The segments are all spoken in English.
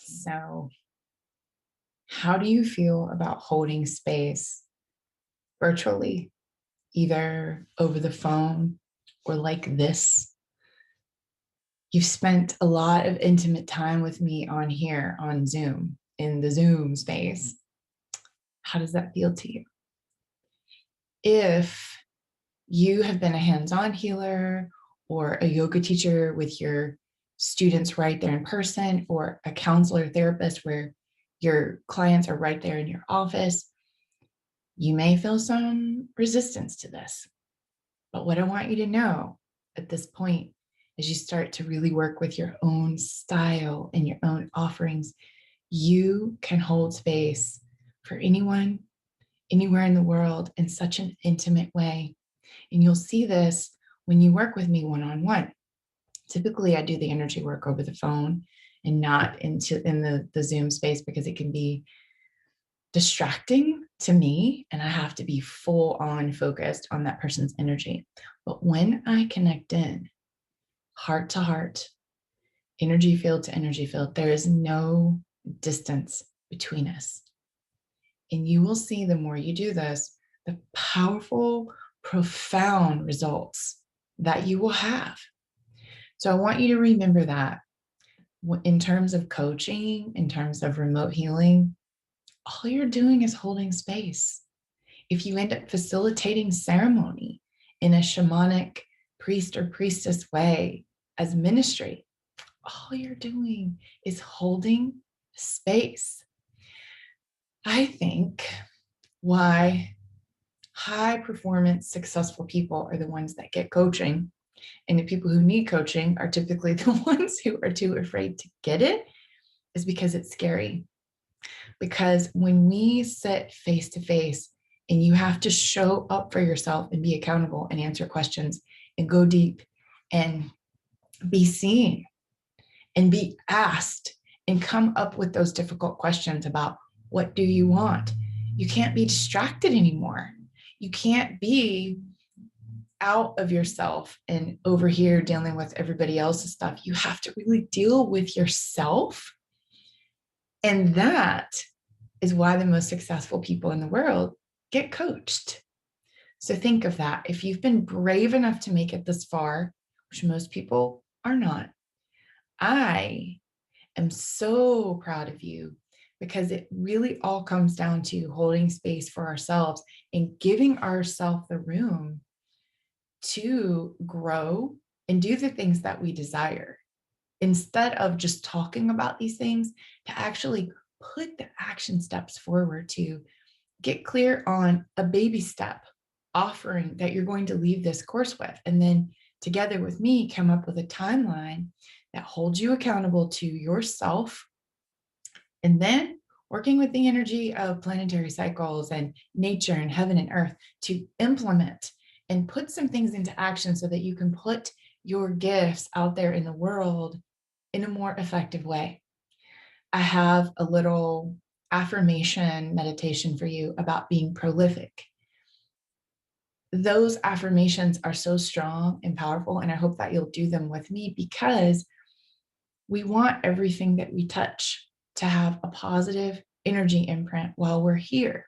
So, how do you feel about holding space virtually, either over the phone or like this? You've spent a lot of intimate time with me on here on Zoom, in the Zoom space. How does that feel to you? If you have been a hands-on healer or a yoga teacher with your students right there in person, or a counselor therapist where your clients are right there in your office, you may feel some resistance to this. But what I want you to know at this point, as you start to really work with your own style and your own offerings, you can hold space for anyone, anywhere in the world in such an intimate way. And you'll see this when you work with me one-on-one. Typically, I do the energy work over the phone and not in the Zoom space, because it can be distracting to me and I have to be full on focused on that person's energy. But when I connect in heart to heart, energy field to energy field, there is no distance between us. And you will see, the more you do this, the powerful, profound results that you will have. So I want you to remember that in terms of coaching, in terms of remote healing, all you're doing is holding space. If you end up facilitating ceremony in a shamanic priest or priestess way as ministry, all you're doing is holding space. I think why high performance, successful people are the ones that get coaching, and the people who need coaching are typically the ones who are too afraid to get it, is because it's scary. Because when we sit face to face and you have to show up for yourself and be accountable and answer questions and go deep and be seen and be asked and come up with those difficult questions about what do you want, you can't be distracted anymore. You can't be out of yourself and over here dealing with everybody else's stuff. You have to really deal with yourself. And that is why the most successful people in the world get coached. So think of that. If you've been brave enough to make it this far, which most people are not, I am so proud of you, because it really all comes down to holding space for ourselves and giving ourselves the room to grow and do the things that we desire, instead of just talking about these things, to actually put the action steps forward, to get clear on a baby step offering that you're going to leave this course with. And then together with me, come up with a timeline that holds you accountable to yourself. And then working with the energy of planetary cycles and nature and heaven and earth to implement and put some things into action so that you can put your gifts out there in the world in a more effective way. I have a little affirmation meditation for you about being prolific. Those affirmations are so strong and powerful, and I hope that you'll do them with me, because we want everything that we touch to have a positive energy imprint while we're here.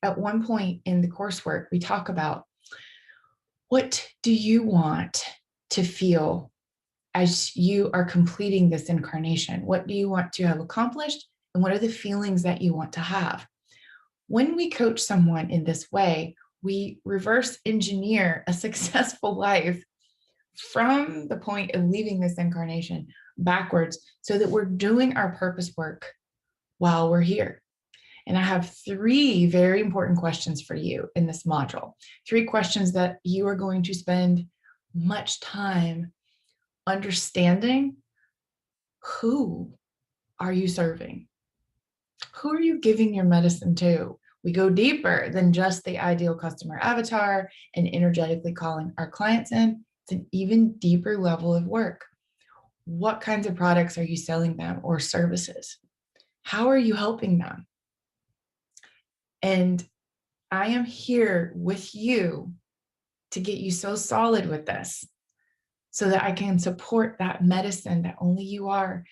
At one point in the coursework, we talk about, what do you want to feel as you are completing this incarnation? What do you want to have accomplished? And what are the feelings that you want to have? When we coach someone in this way, we reverse engineer a successful life from the point of leaving this incarnation backwards, so that we're doing our purpose work while we're here. And I have 3 very important questions for you in this module. 3 questions that you are going to spend much time understanding. Who are you serving? Who are you giving your medicine to? We go deeper than just the ideal customer avatar and energetically calling our clients in. It's an even deeper level of work. What kinds of products are you selling them, or services? How are you helping them? And I am here with you to get you so solid with this, so that I can support that medicine that only you are.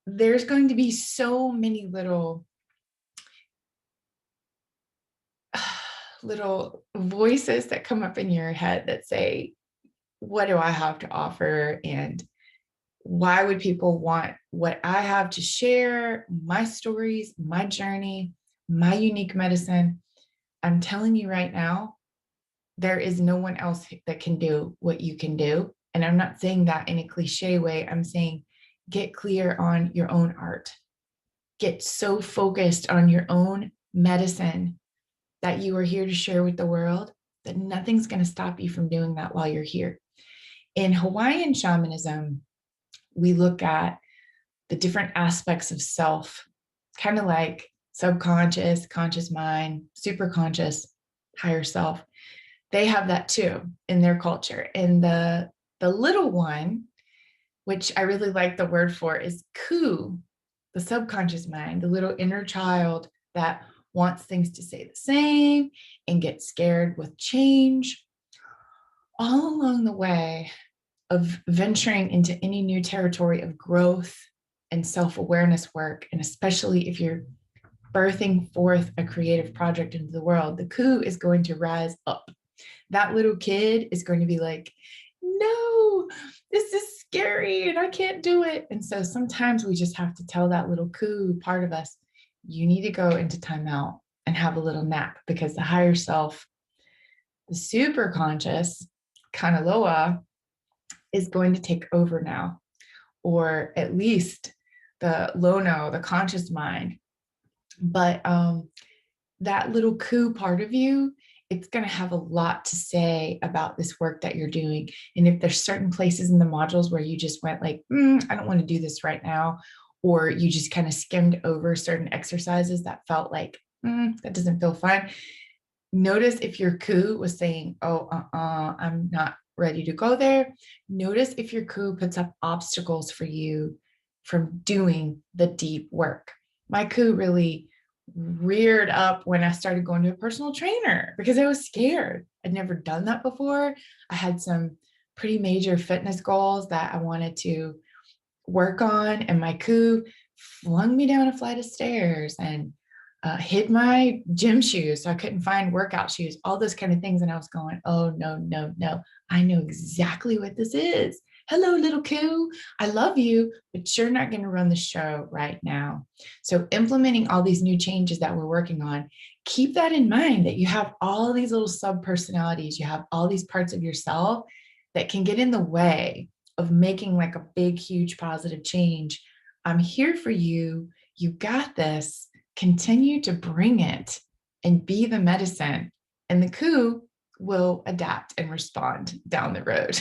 there's going to be so many little voices that come up in your head that say, what do I have to offer? And why would people want what I have to share? My stories, my journey, my unique medicine. I'm telling you right now, there is no one else that can do what you can do. And I'm not saying that in a cliche way. I'm saying get clear on your own art. Get so focused on your own medicine that you are here to share with the world that nothing's going to stop you from doing that while you're here. In Hawaiian shamanism, we look at the different aspects of self, kind of like subconscious, conscious mind, superconscious, higher self. They have that too in their culture. And the little one, which I really like the word for, is ku, the subconscious mind, the little inner child that wants things to stay the same and gets scared with change. All along the way of venturing into any new territory of growth and self-awareness work, and especially if you're birthing forth a creative project into the world, the ku is going to rise up. That little kid is going to be like, no, this is scary and I can't do it. And so sometimes we just have to tell that little ku part of us, you need to go into timeout and have a little nap, because the higher self, the super conscious, Kanaloa, is going to take over now, or at least the Lono, the conscious mind. But that little ku part of you, it's going to have a lot to say about this work that you're doing. And if there's certain places in the modules where you just went like, I don't want to do this right now, or you just kind of skimmed over certain exercises that felt like, that doesn't feel fun. Notice if your ku was saying, oh, I'm not ready to go there. Notice if your ku puts up obstacles for you from doing the deep work. My ku really reared up when I started going to a personal trainer because I was scared. I'd never done that before. I had some pretty major fitness goals that I wanted to work on, and my ku flung me down a flight of stairs and hid my gym shoes so I couldn't find workout shoes, all those kind of things. And I was going, oh, no, no, no. I know exactly what this is. Hello, little ku. I love you, but you're not going to run the show right now. So implementing all these new changes that we're working on, keep that in mind, that you have all these little sub personalities. You have all these parts of yourself that can get in the way of making like a big, huge positive change. I'm here for you. You got this. Continue to bring it and be the medicine, and the ku will adapt and respond down the road.